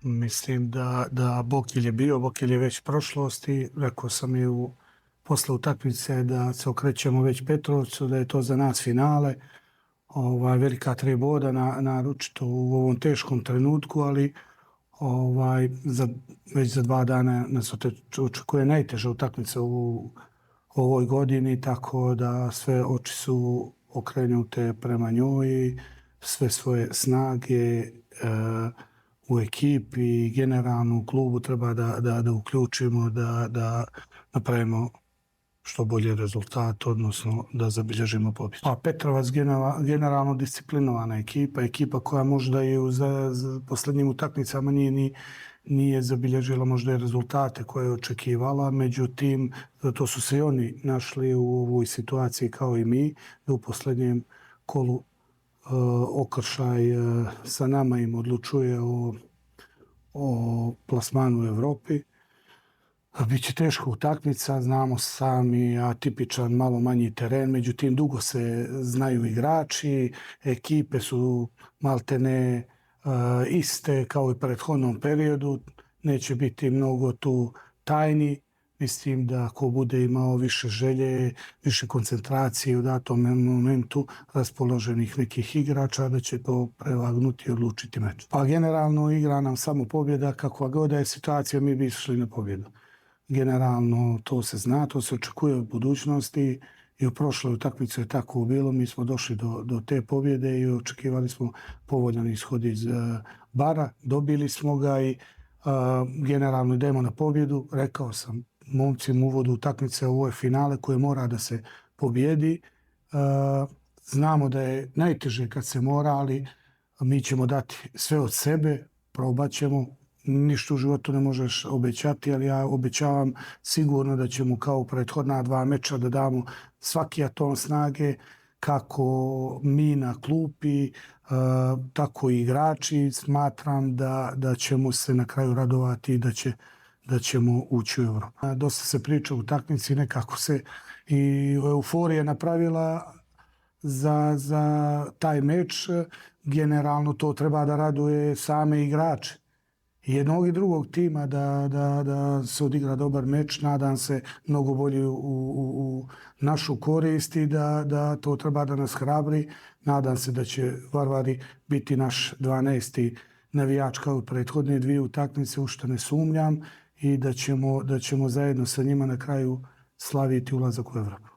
Mislim da Bokil je bio, Bokil je već prošlost i rekao sam i posle utakmice da se okrećemo već Petrovcu, da je to za nas finale. Velika 3 boda naročito u ovom teškom trenutku, ali već za 2 dana nas očekuje najteža utakmica u ovoj godini, tako da sve oči su okrenute prema njoj i sve svoje snage u ekipi i generalno u klubu treba da uključimo, da napravimo što bolji rezultat, odnosno da zabilježimo pobjedu. Pa Petrovac generalno disciplinovana ekipa koja možda i u posljednjim utakmicama nije zabilježila možda i rezultate koje je očekivala, međutim, zato su se i oni našli u ovoj situaciji kao i mi, da u posljednjem kolu okršaj sa nama im odlučuje o plasmanu u Evropi. Biće teška utakmica, znamo sami, atipičan, malo manji teren, međutim dugo se znaju igrači, ekipe su maltene iste kao i prethodnom periodu, neće biti mnogo tu tajni. Mislim da ko bude imao više želje, više koncentracije u datom momentu raspoloženih nekih igrača, da će to prevagnuti i odlučiti meč. Pa generalno igra nam samo pobjeda, kakva god da je situacija, mi bi išli na pobjedu. Generalno to se zna, to se očekuje od budućnosti i u prošloj utakmici je tako bilo. Mi smo došli do te pobjede i očekivali smo povoljan ishod iz Bara. Dobili smo ga i generalno idemo na pobjedu. Rekao sam momcima u uvodu utakmice, ovo je finale koje mora da se pobjedi. Znamo da je najteže kad se mora, ali mi ćemo dati sve od sebe, probat ćemo. Ništa u životu ne možeš obećati, ali ja obećavam sigurno da ćemo kao u prethodna 2 meča da damo svaki atom snage, kako mi na klupi, tako i igrači. Smatram da ćemo se na kraju radovati i da ćemo ući u Evropu. Dosta se priča o utakmici, nekako se i euforija napravila za taj meč. Generalno to treba da raduje same igrače jednog i drugog tima da se odigra dobar meč. Nadam se mnogo bolje u našu korist i da to treba da nas hrabri. Nadam se da će Varvari biti naš 12. navijač kao u prethodne 2 utakmice, u što ne sumnjam, i da ćemo zajedno sa njima na kraju slaviti ulazak u Evropu.